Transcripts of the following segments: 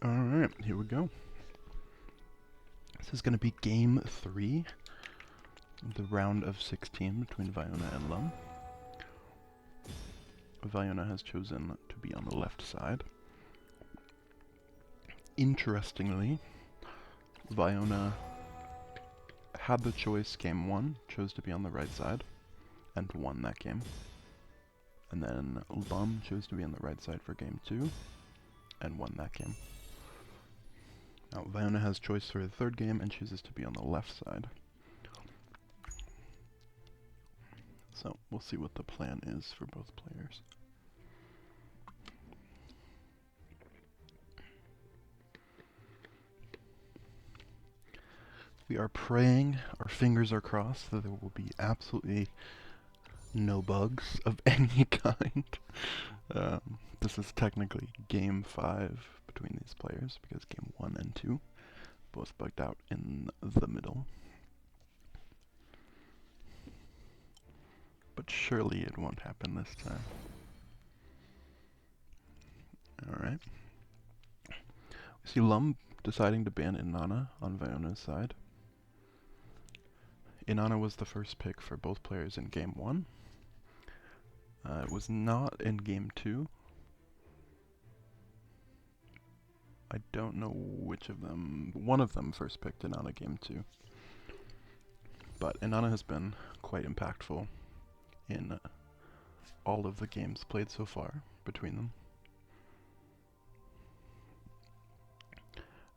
Alright, here we go. This is going to be game 3 of the round of 16 between Vionna and Lum. Vionna has chosen to be on the left side. Interestingly, Vionna had the choice game 1, chose to be on the right side, and won that game. And then Lum chose to be on the right side for game 2, and won that game. Now Vionna has choice for the third game and chooses to be on the left side. So we'll see what the plan is for both players. We are praying, our fingers are crossed, that there will be absolutely no bugs of any kind. This is technically game 5 between these players, because game 1 and 2 both bugged out in the middle. But surely it won't happen this time. Alright. We see Lum deciding to ban Inanna on Vionna's side. Inanna was the first pick for both players in game 1. It was not in game 2. I don't know which of them. One of them first picked Inanna game 2. But Inanna has been quite impactful in all of the games played so far between them.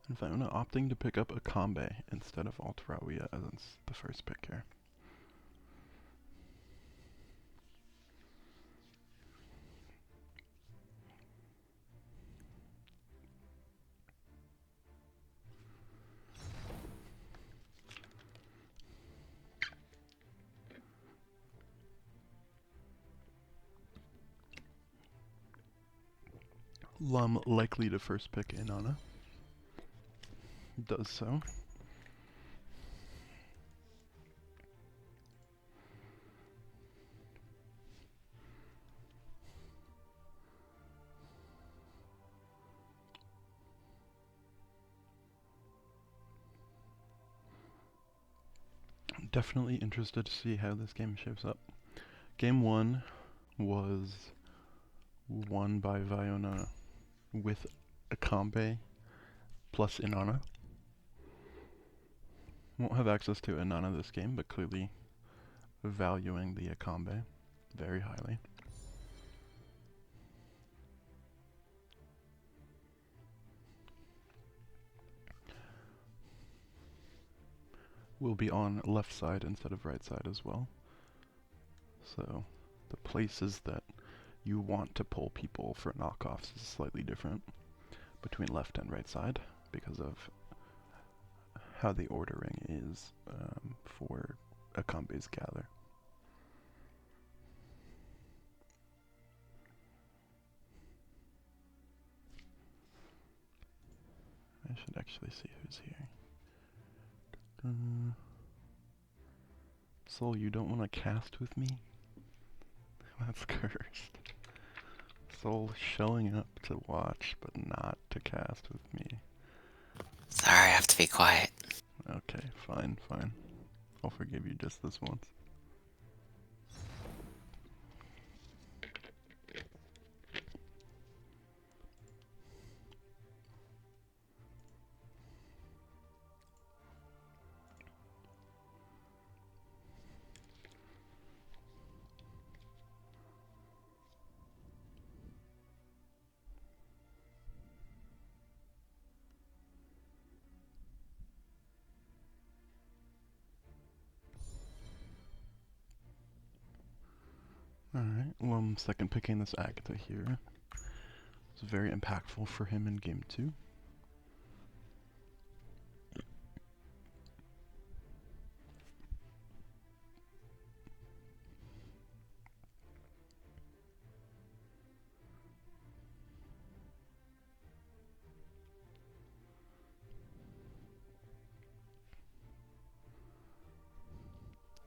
And Vionna opting to pick up a Akambe instead of Alterawiya as the first pick here. Lum likely to first pick Inanna. Does so. I'm definitely interested to see how this game shapes up. Game 1 was won by Vionna with Akambe plus Inanna. Won't have access to Inanna this game, but clearly valuing the Akambe very highly. Will be on left side instead of right side as well. So the places that you want to pull people for knockoffs is slightly different between left and right side because of how the ordering is for Akambe's gather. I should actually see who's here. Soul, you don't want to cast with me? That's cursed. Soul showing up to watch, but not to cast with me. Sorry, I have to be quiet. Okay, fine. I'll forgive you just this once. Alright, well, second picking this Agatha here. It's very impactful for him in game 2.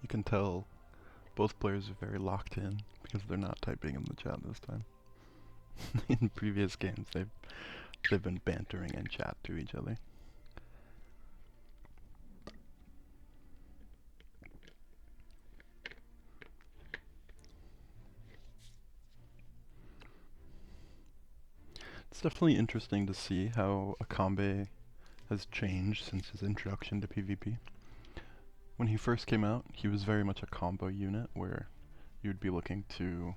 You can tell both players are very locked in because they're not typing in the chat this time. In previous games, they've They've been bantering in chat to each other. It's definitely interesting to see how Akambe has changed since his introduction to PvP. When he first came out, he was very much a combo unit where you'd be looking to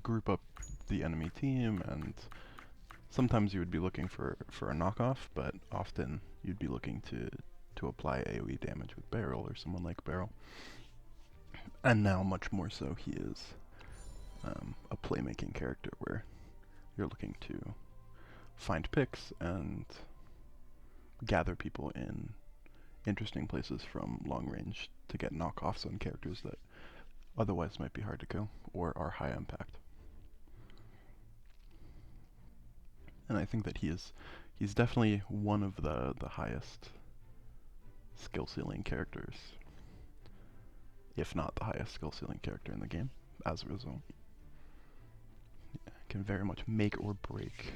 group up the enemy team, and sometimes you would be looking for a knockoff, but often you'd be looking to apply AoE damage with Barrel or someone like Barrel. And now, much more so, he is a playmaking character where you're looking to find picks and gather people in interesting places from long range to get knockoffs on characters that otherwise might be hard to kill or are high impact. And I think that he's definitely one of the highest skill ceiling characters, if not the highest skill ceiling character in the game. As a result, can very much make or break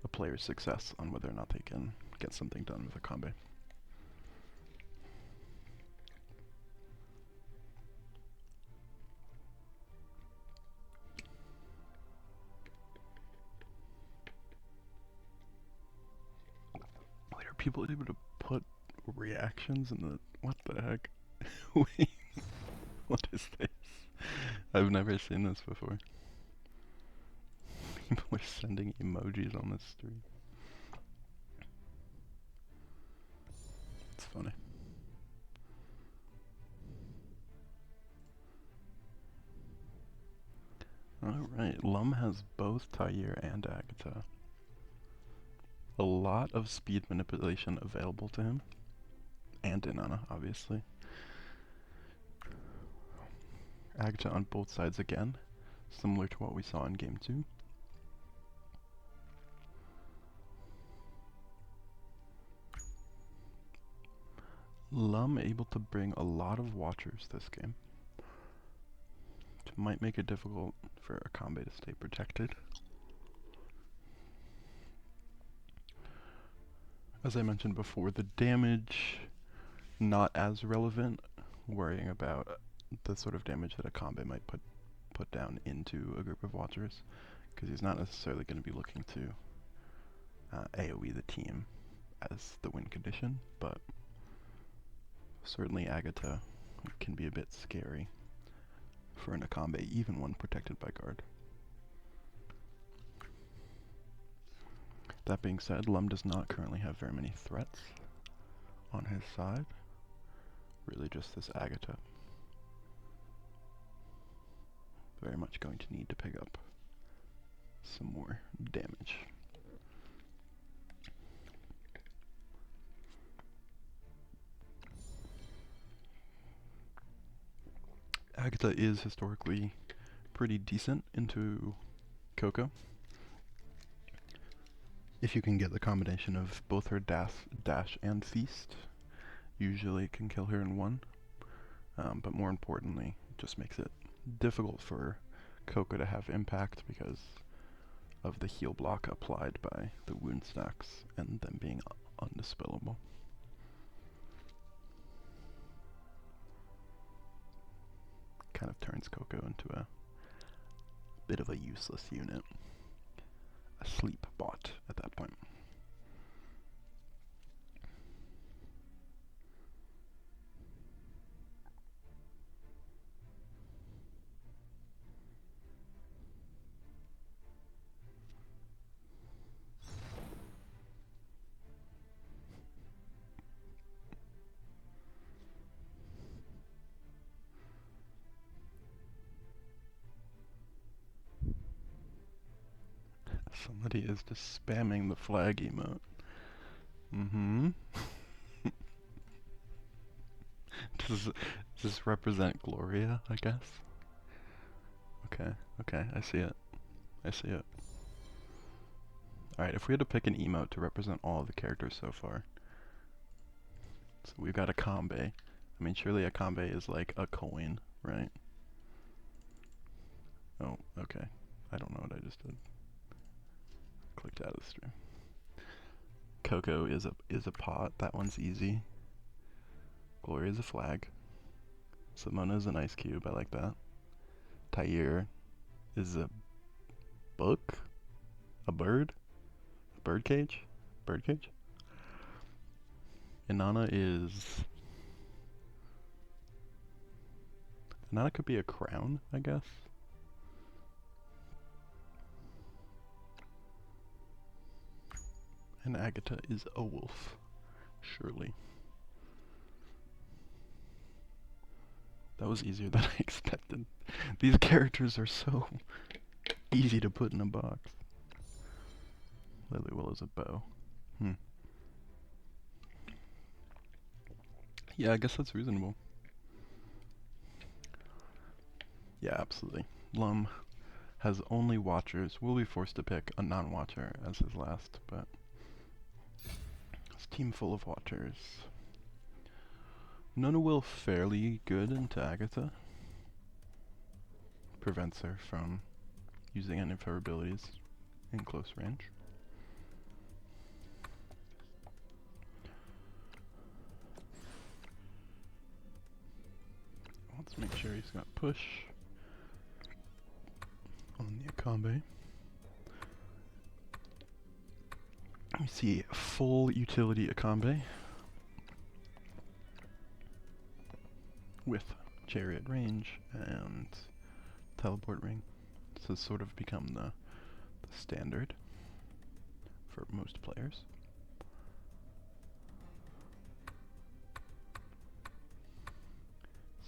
a player's success on whether or not they can get something done with a combo. Wait, are people able to put reactions in the... what the heck? Wait, what is this? I've never seen this before. People are sending emojis on this stream. It's funny. Alright, Lum has both Tyre and Agatha. A lot of speed manipulation available to him. And Inanna, obviously. Agatha on both sides again, similar to what we saw in Game 2. Lum able to bring a lot of Watchers this game. Which might make it difficult for Akambe to stay protected. As I mentioned before, the damage not as relevant, worrying about the sort of damage that Akambe might put down into a group of Watchers, because he's not necessarily going to be looking to AoE the team as the win condition, but certainly Agatha can be a bit scary for an Akambe, even when protected by guard. That being said, Lum does not currently have very many threats on his side. Really just this Agatha. Very much going to need to pick up some more damage. Agatha is historically pretty decent into Coco. If you can get the combination of both her dash and feast, usually it can kill her in one. But more importantly, it just makes it difficult for Coco to have impact because of the heal block applied by the wound stacks and them being undispellable. Kind of turns Coco into a bit of a useless unit. A sleep bot at that point. Somebody is just spamming the flag emote. Does this represent Gloria, I guess? Okay, I see it. I see it. Alright, if we had to pick an emote to represent all of the characters so far. So we've got Akambe. I mean, surely Akambe is like a coin, right? Oh, okay. I don't know what I just did. clicked out of the stream. Coco is a pot. That one's easy. Gloria is a flag. Simona is an ice cube. I like that. Tyre is a book? A bird? A bird cage? Bird cage? Inanna is... Inanna could be a crown, I guess. And Agatha is a wolf. Surely. That was easier than I expected. These characters are so easy to put in a box. Lily Willow's a bow. Yeah, I guess that's reasonable. Yeah, absolutely. Lum has only watchers. Will be forced to pick a non-watcher as his last, but it's a team full of watchers. Nona will fairly good into Agatha. Prevents her from using any of her abilities in close range. Let's make sure he's got push on the Akambe. We see full utility Akambe with chariot range and teleport ring. This has sort of become the standard for most players.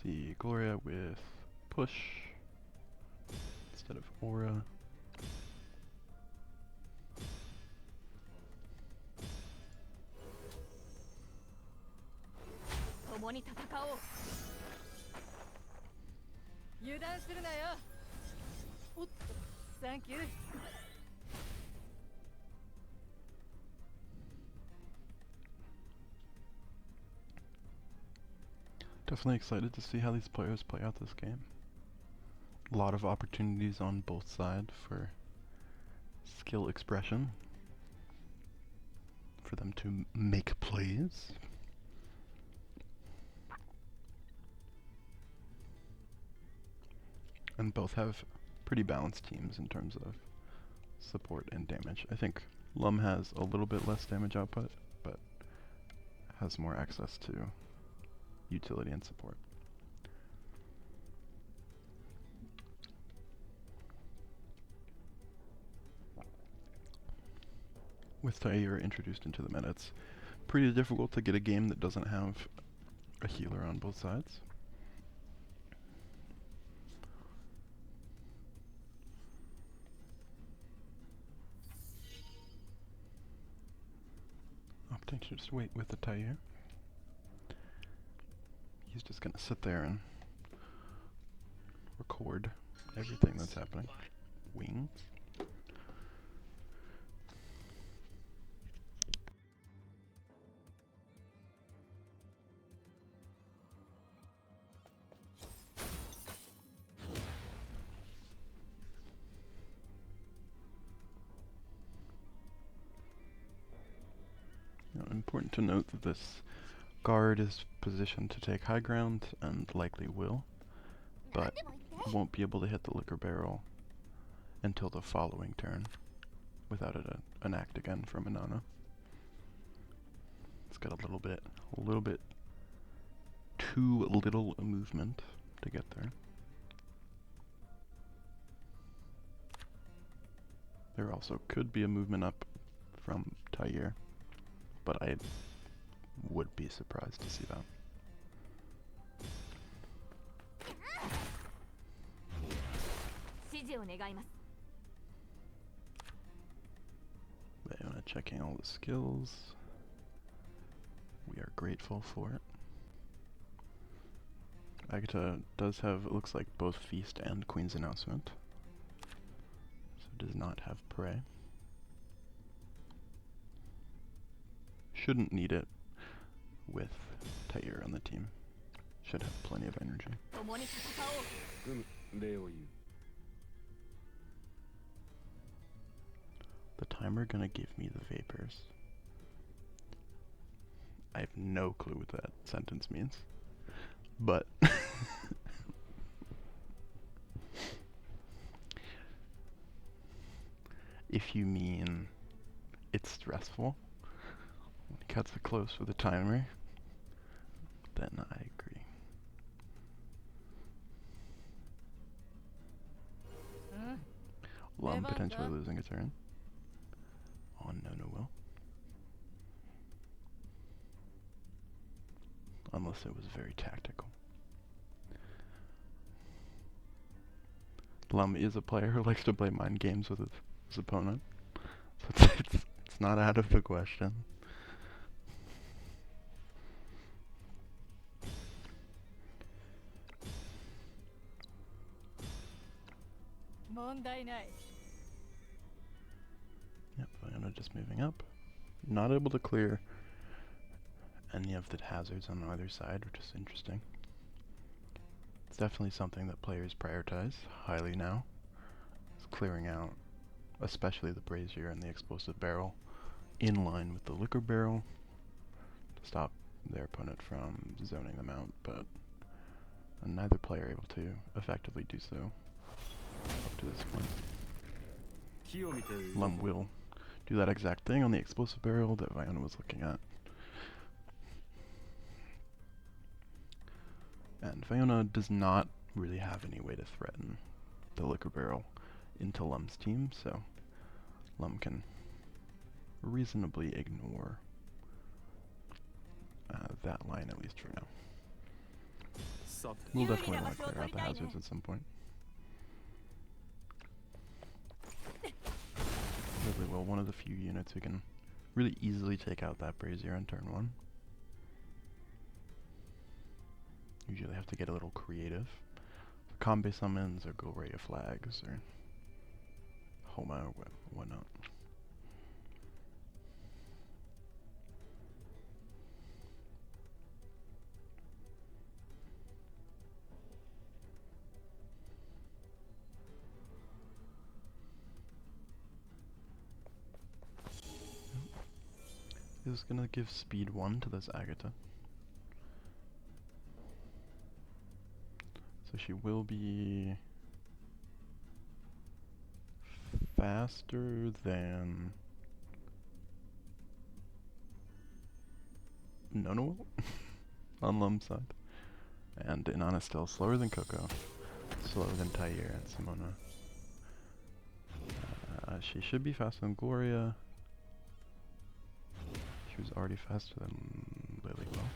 See Gloria with push instead of aura. Definitely excited to see how these players play out this game. A lot of opportunities on both sides for skill expression, for them to make plays. And both have pretty balanced teams in terms of support and damage. I think Lum has a little bit less damage output, but has more access to utility and support. With Tyre introduced into the meta, it's pretty difficult to get a game that doesn't have a healer on both sides. Opting to just wait with the Tyre. He's just gonna sit there and record everything that's happening. Wings. Important to note that this guard is positioned to take high ground and likely will, but won't be able to hit the liquor barrel until the following turn without an act again from Inanna. It's got a little bit too little movement to get there. There also could be a movement up from Tyre, but I would be surprised to see that. Vionna checking all the skills. We are grateful for it. Agatha does have, it looks like, both Feast and Queen's Announcement, so does not have Prey. Shouldn't need it with Tyre on the team. Should have plenty of energy. The timer gonna give me the vapors. I have no clue what that sentence means. But if you mean it's stressful when it cuts it close for the timer, then I agree. Lum potentially losing a turn. Oh, no will. Unless it was very tactical. Lum is a player who likes to play mind games with his opponent. So it's not out of the question. Yep, Vionna just moving up. Not able to clear any of the hazards on either side, which is interesting. It's definitely something that players prioritize highly now. It's clearing out, especially the brazier and the explosive barrel, in line with the liquor barrel to stop their opponent from zoning them out, but neither player able to effectively do so up to this point. Lum will do that exact thing on the explosive barrel that Vionna was looking at. And Vionna does not really have any way to threaten the liquor barrel into Lum's team, so Lum can reasonably ignore that line, at least for now. We'll definitely want to clear out the hazards at some point. Really will. One of the few units who can really easily take out that brazier on turn 1. Usually have to get a little creative. Combi summons or go ray of flags or Homa or whatnot. Is gonna give speed 1 to this Agata. So she will be faster than Nono on Lum's side. And Inanna's still slower than Coco, slower than Tair and Simona. She should be faster than Gloria. She was already faster than Lilywell.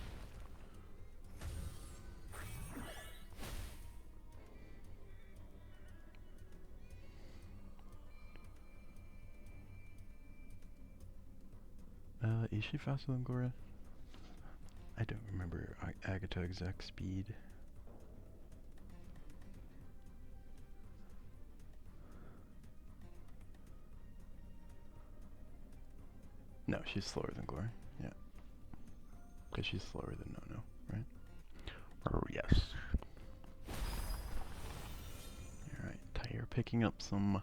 Is she faster than Gloria? I don't remember Agata exact speed. No, she's slower than Gloria. Yeah. Because she's slower than Nono, right? Oh, yes. Alright, Tair picking up some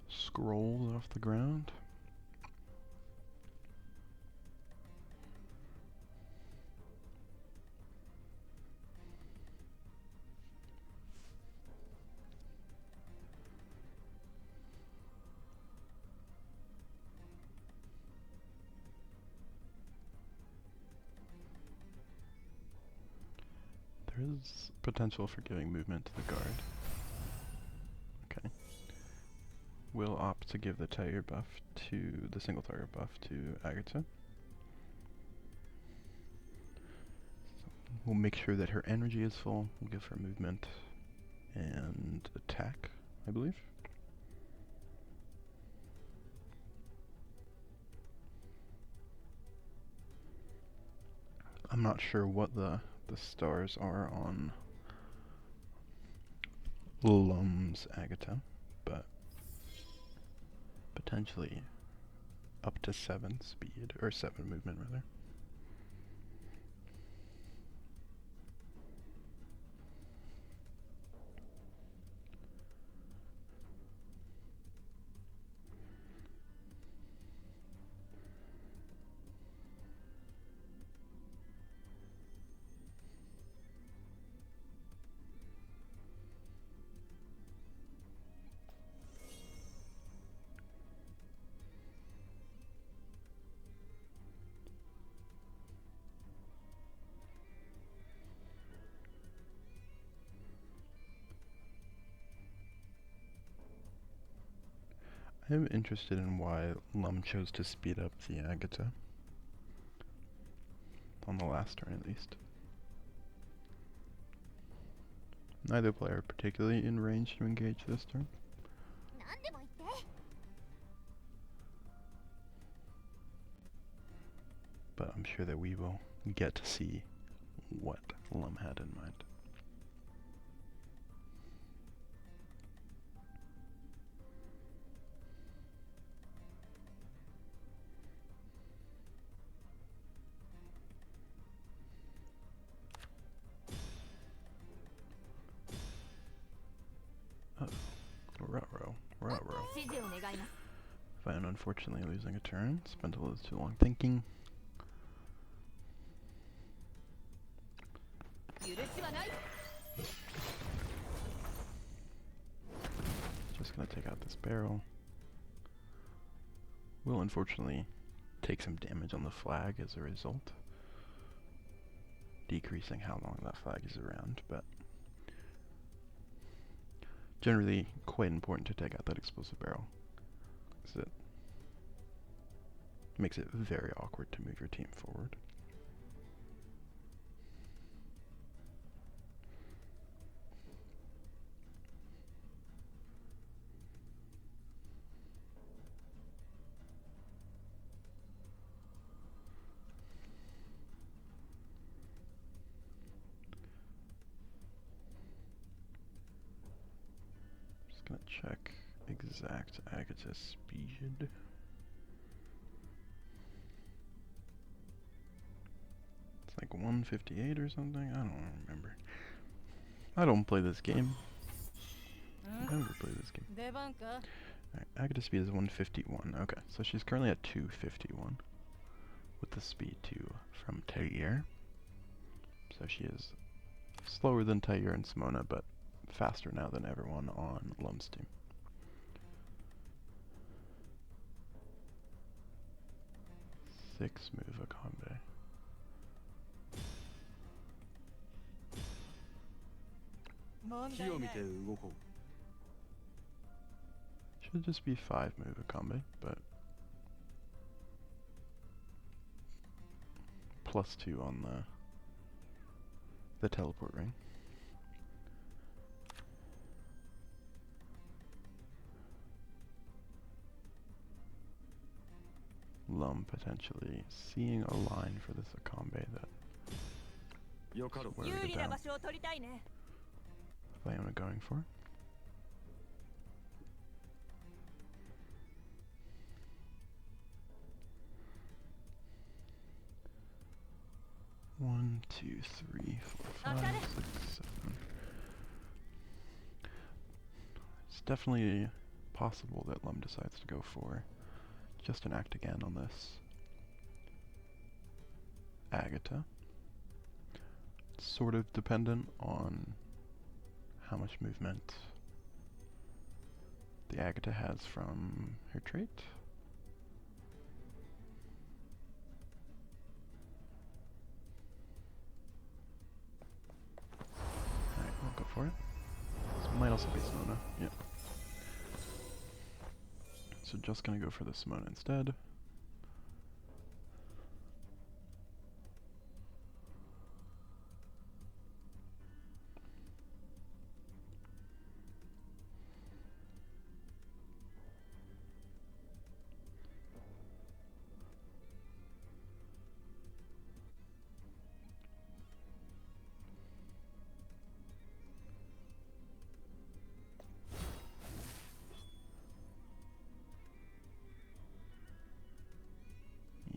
scrolls off the ground. There is potential for giving movement to the guard. Okay. We'll opt to give the Tair buff to the single target buff to Agata. We'll make sure that her energy is full. We'll give her movement and attack, I believe. I'm not sure what the stars are on Lum's Agata, but potentially up to 7 speed, or 7 movement rather. I'm interested in why Lum chose to speed up the Agata. On the last turn, at least. Neither player particularly in range to engage this turn. But I'm sure that we will get to see what Lum had in mind. Ruh-roh. Vionna unfortunately losing a turn. Spent a little too long thinking. Just gonna take out this barrel. Will unfortunately take some damage on the flag as a result, decreasing how long that flag is around, but generally quite important to take out that explosive barrel, because it makes it very awkward to move your team forward. Just gonna check exact Agata speed. It's like 158 or something? I don't remember. I don't play this game. I never play this game. Alright, Agata speed is 151. Okay, so she's currently at 251 with the speed 2 from Tair. So she is slower than Tair and Simona, but faster now than everyone on Lum's team. Six move a combo. Should just be 5 move a combo, but +2 on the teleport ring. Lum potentially seeing a line for this Akambe that he's worried about. Vionna going for. One, two, three, four, 5, 6, 7. It's definitely possible that Lum decides to go for just an act again on this Agata. It's sort of dependent on how much movement the Agata has from her trait. Alright, we'll go for it. This might also be Simona, yeah. So just gonna go for the Simona instead.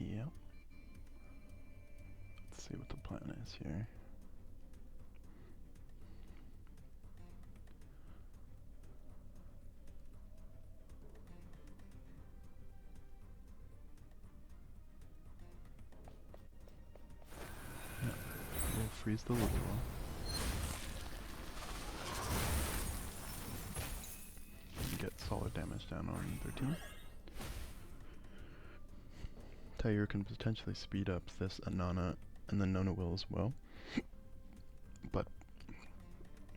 Yep. Let's see what the plan is here. Yep. We'll freeze the little one. And get solid damage down on 13. Tair can potentially speed up this Anana, and then Nona will as well. But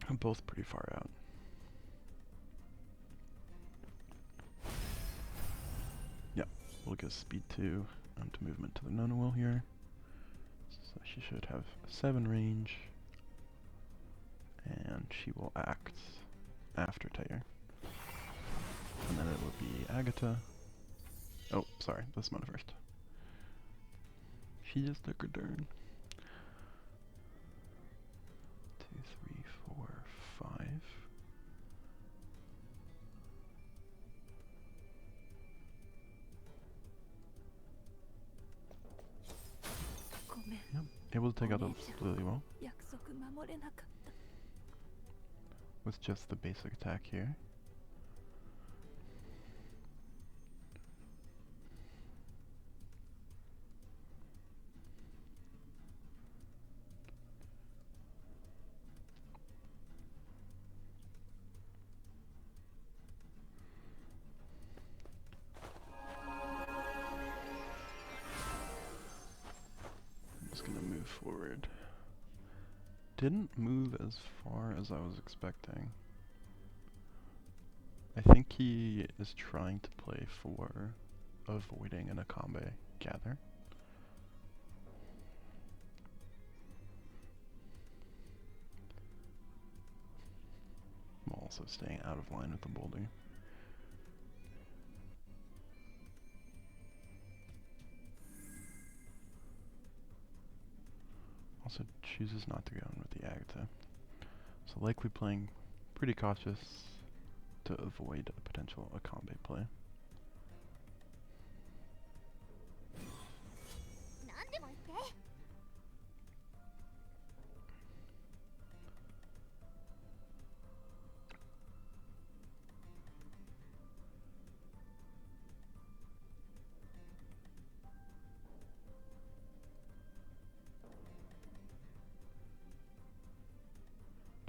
both pretty far out. We'll get speed 2 and movement to the Nona will here. So she should have 7 range. And she will act after Tayer. And then it will be Agatha. Oh, sorry, let's Mona first. She just took her turn. 2, 3, 4, 5. Yep, able to take out the Lily Well with just the basic attack here. Forward. Didn't move as far as I was expecting. I think he is trying to play for avoiding an Akambe gather. I'm also staying out of line with the boulder. Also chooses not to go in with the Agatha. So likely playing pretty cautious to avoid a potential Akambe play.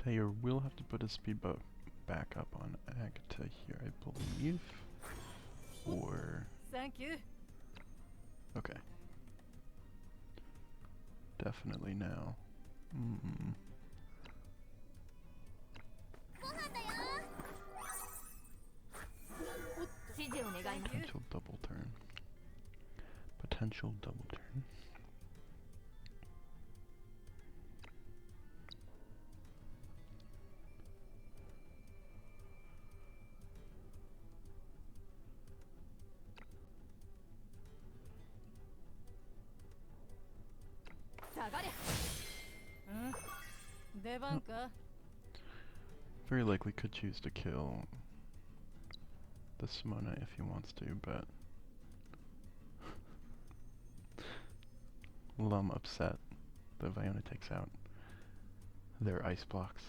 Tayer will have to put his speed boat back up on Agatha here, I believe. Or... Thank you. Okay. Definitely now. Potential double turn. Potential double turn. Very likely could choose to kill the Simona if he wants to, but I'm upset that Vionna takes out their ice blocks.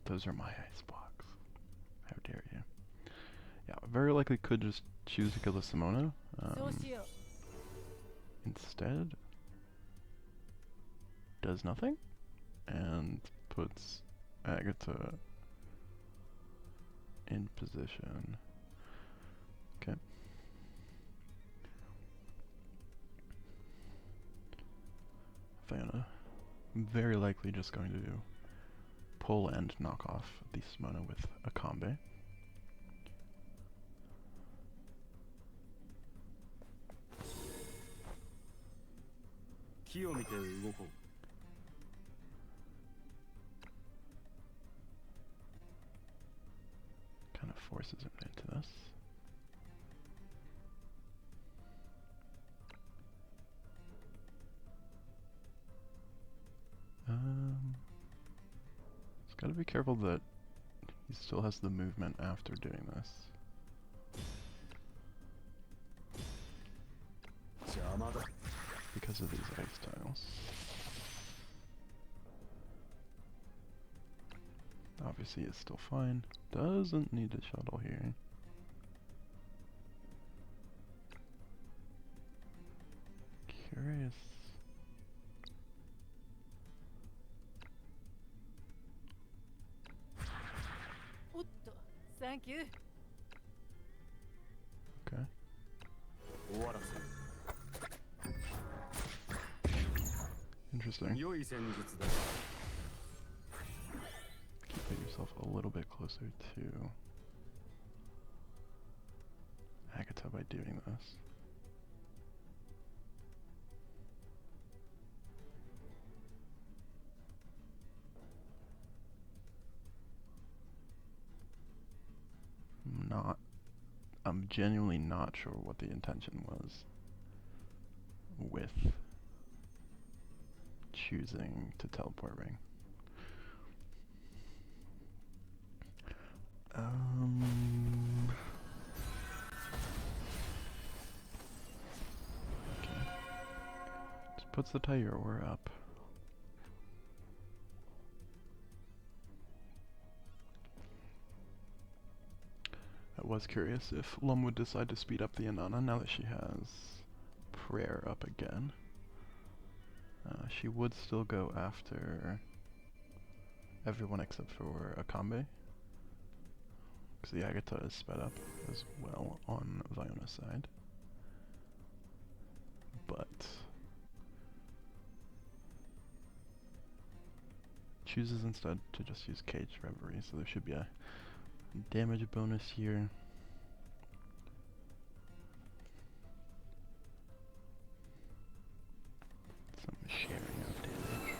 Those are my ice blocks. How dare you. Yeah, very likely could just choose to kill the Simona. Instead, does nothing and puts Agatha in position. Okay. Vionna very likely just going to pull and knock off the Simona with a Akambe. Kind of forces him into this. He's got to be careful that he still has the movement after doing this. Because of these ice tiles. Obviously it's still fine. Doesn't need to shuttle here. Curious. Thank you. Okay. Interesting. Keeping yourself a little bit closer to Agatha by doing this. I'm genuinely not sure what the intention was with choosing to teleport ring. Okay. Just puts the tire ore up. I was curious if Lum would decide to speed up the Inanna now that she has prayer up again. She would still go after everyone except for Akambe, because the Agatha is sped up as well on Vionna's side. But chooses instead to just use Cage Reverie, so there should be a damage bonus here. Some sharing of damage.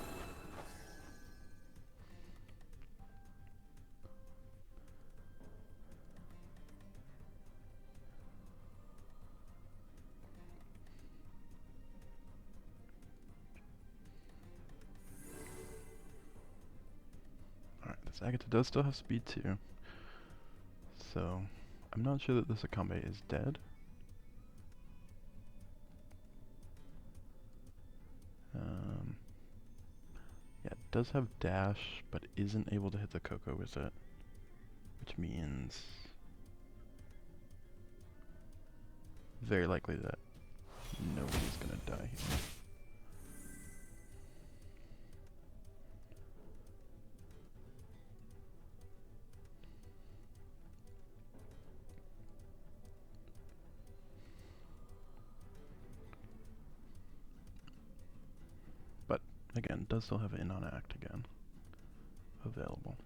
Alright, this Agatha does still have speed too. So, I'm not sure that this Akambe is dead. Yeah, it does have dash, but isn't able to hit the Coco with it. Which means very likely that nobody's gonna die here. But again, does still have In on Act again available.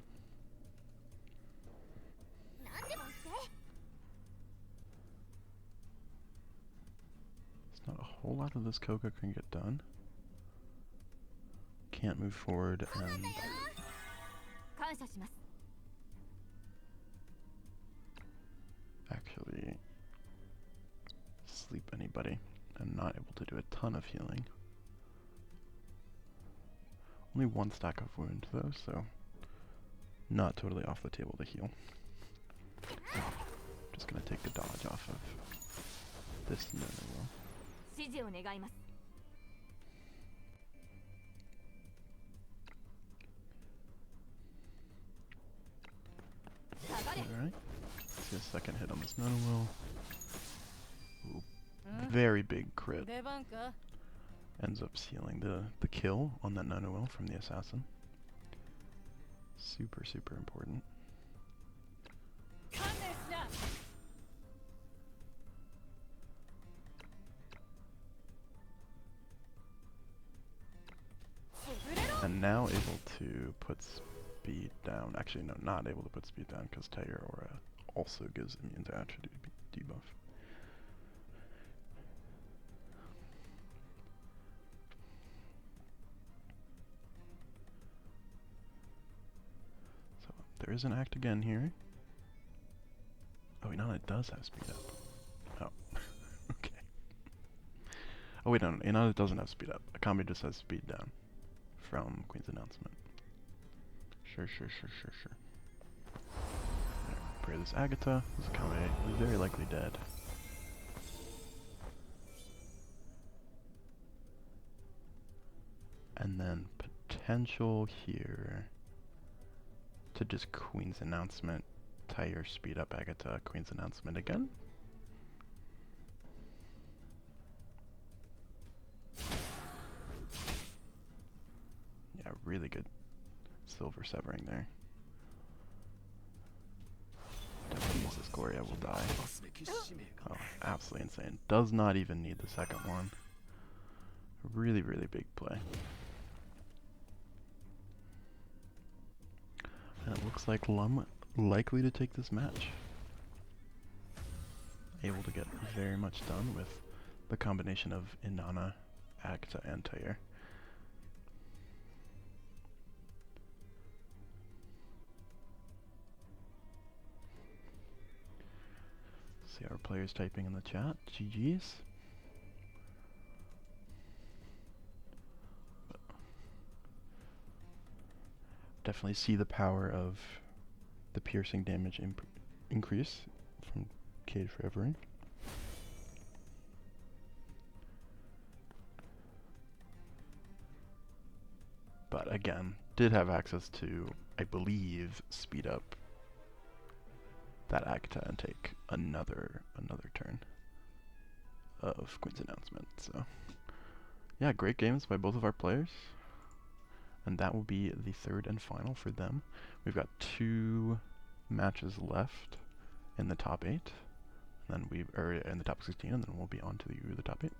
There's not a whole lot of this Coco can get done. Can't move forward and actually sleep anybody, and not able to do a ton of healing. Only one stack of wound though, so not totally off the table to heal. Just gonna take the dodge off of this Nono. Alright, see a second hit on this Nono. Ooh, very big crit. Ends up sealing the kill on that Nono from the assassin. Super, super important. And now able to put speed down. Actually, no, not able to put speed down because Tiger Aura also gives immune to attribute debuff. So there is an act again here. Oh, wait, no, it does have speed up. Oh, okay. Oh wait, no, Inanna doesn't have speed up. Akambe just has speed down from Queen's Announcement. Sure. There, pray this Agatha. This Akambe is very likely dead. And then potential here to just Queen's Announcement, Tire, speed up Agatha, Queen's Announcement again. Yeah, really good silver severing there. Definitely use this Gloria will die. Oh, absolutely insane. Does not even need the second one. Really, really big play. And it looks like Lum likely to take this match. able to get very much done with the combination of Inanna, Agta, and Tyre. See our players typing in the chat. GG's. Definitely see the power of the piercing damage increase from Cage Reverie. But again, did have access to, I believe, speed up that Agta and take another turn of Queen's Announcement. So yeah, great games by both of our players. And that will be the third and final for them. We've got 2 matches left in the top 8. And then in the top 16, and then we'll be on to the top 8.